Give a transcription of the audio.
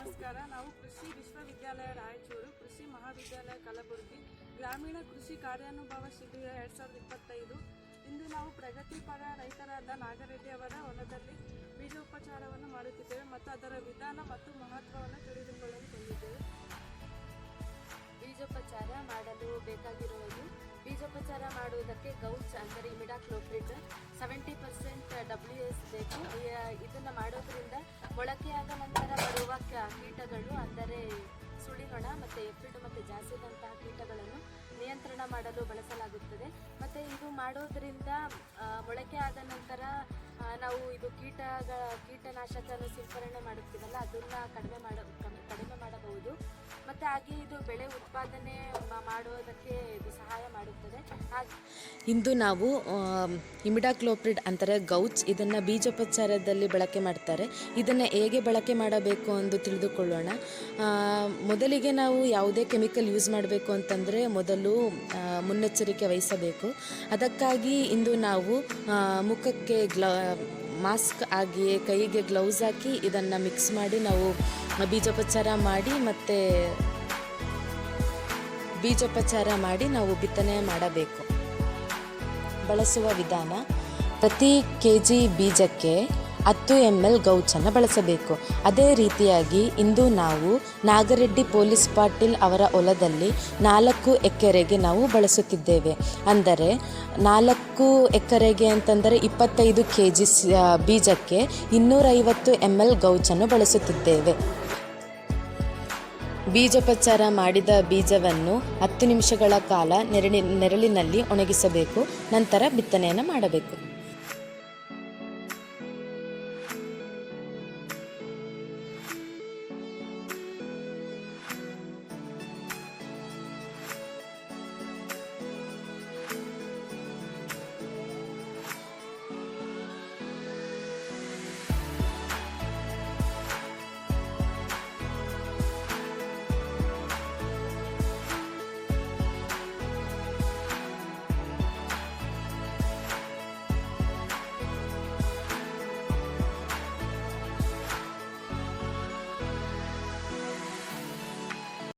ನಮಸ್ಕಾರ. ನಾವು ಕೃಷಿ ವಿಶ್ವವಿದ್ಯಾಲಯ ರಾಯಚೂರು, ಕೃಷಿ ಮಹಾವಿದ್ಯಾಲಯ ಕಲಬುರಗಿ, ಗ್ರಾಮೀಣ ಕೃಷಿ ಕಾರ್ಯಾನುಭವ ಶಿಬಿರ 2025. ಇಂದು ನಾವು ಪ್ರಗತಿಪರ ರೈತರಾದ ನಾಗರೆಡ್ಡಿ ಅವರ ಹೊಲದಲ್ಲಿ ಬೀಜೋಪಚಾರವನ್ನು ಮಾಡುತ್ತಿದ್ದೇವೆ ಮತ್ತು ಅದರ ವಿಧಾನ ಮತ್ತು ಮಹತ್ವವನ್ನು ತಿಳಿದುಕೊಳ್ಳಲು ಬಂದಿದ್ದೇವೆ. ಬೀಜೋಪಚಾರ ಮಾಡಲು ಬೇಕಾಗಿರುವುದು, ಬೀಜೋಪಚಾರ ಮಾಡುವುದಕ್ಕೆ ಗೌಚ್ ಅಂದರೆ ಇಮಿಡಾಕ್ಲೋಪ್ರಿಡ್ 70% WS ಬೇಕು. ಇದನ್ನು ಮಾಡೋದ್ರಿಂದ ಮೊಳಕೆಯಾದ ನಂತರ ಬರುವ ಕೀಟಗಳು ಅಂದರೆ ಸುಳಿನೊಣ ಮತ್ತು ಎಫಿಡ್ ಮತ್ತು ಜಾಸಿದಂತಹ ಕೀಟಗಳನ್ನು ನಿಯಂತ್ರಣ ಮಾಡಲು ಬಳಸಲಾಗುತ್ತದೆ. ಮತ್ತು ಇದು ಮಾಡೋದ್ರಿಂದ ಮೊಳಕೆ ಆದ ನಂತರ ನಾವು ಇದು ಕೀಟನಾಶಕವನ್ನು ಸಿಂಪರಣೆ ಮಾಡುತ್ತೀವಲ್ಲ, ಅದನ್ನು ಕಡಿಮೆ ಮಾಡಬಹುದು. ಮತ್ತು ಹಾಗೆ ಇದು ಬೆಳೆ ಉತ್ಪಾದನೆ ಮಾಡುವುದಕ್ಕೆ ಇದು ಸಹಾಯ ಮಾಡುತ್ತದೆ. ಇಂದು ನಾವು ಇಮಿಡಾಕ್ಲೋಪ್ರಿಡ್ ಅಂತಾರೆ ಗೌಚ್, ಇದನ್ನು ಬೀಜೋಪಚಾರದಲ್ಲಿ ಬಳಕೆ ಮಾಡ್ತಾರೆ. ಇದನ್ನು ಹೇಗೆ ಬಳಕೆ ಮಾಡಬೇಕು ಎಂದು ತಿಳಿದುಕೊಳ್ಳೋಣ. ಮೊದಲಿಗೆ ನಾವು ಯಾವುದೇ ಕೆಮಿಕಲ್ ಯೂಸ್ ಮಾಡಬೇಕು ಅಂತಂದರೆ ಮೊದಲು ಮುನ್ನೆಚ್ಚರಿಕೆ ವಹಿಸಬೇಕು. ಅದಕ್ಕಾಗಿ ಇಂದು ನಾವು ಮುಖಕ್ಕೆ ಮಾಸ್ಕ್ ಆಗಿ ಕೈಗೆ ಗ್ಲೌಸ್ ಹಾಕಿ ಇದನ್ನು ಮಿಕ್ಸ್ ಮಾಡಿ ನಾವು ಬೀಜೋಪಚಾರ ಮಾಡಿ ನಾವು ಬಿತ್ತನೆ ಮಾಡಬೇಕು. ಬಳಸುವ ವಿಧಾನ: ಪ್ರತಿ kg ಬೀಜಕ್ಕೆ 10 ml ಗೌಚನ್ನು ಬಳಸಬೇಕು. ಅದೇ ರೀತಿಯಾಗಿ ಇಂದು ನಾವು ನಾಗರೆಡ್ಡಿ ಪೊಲೀಸ್ ಪಾಟೀಲ್ ಅವರ ಹೊಲದಲ್ಲಿ 4 ಎಕರೆಗೆ ನಾವು ಬಳಸುತ್ತಿದ್ದೇವೆ. ಅಂದರೆ 4 ಎಕರೆಗೆ ಅಂತಂದರೆ 25 kg ಬೀಜಕ್ಕೆ 250 ml ಗೌಚನ್ನು ಬಳಸುತ್ತಿದ್ದೇವೆ. ಬೀಜೋಪಚಾರ ಮಾಡಿದ ಬೀಜವನ್ನು 10 ನಿಮಿಷಗಳ ಕಾಲ ನೆರಳಿನಲ್ಲಿ ಒಣಗಿಸಬೇಕು. ನಂತರ ಬಿತ್ತನೆಯನ್ನು ಮಾಡಬೇಕು.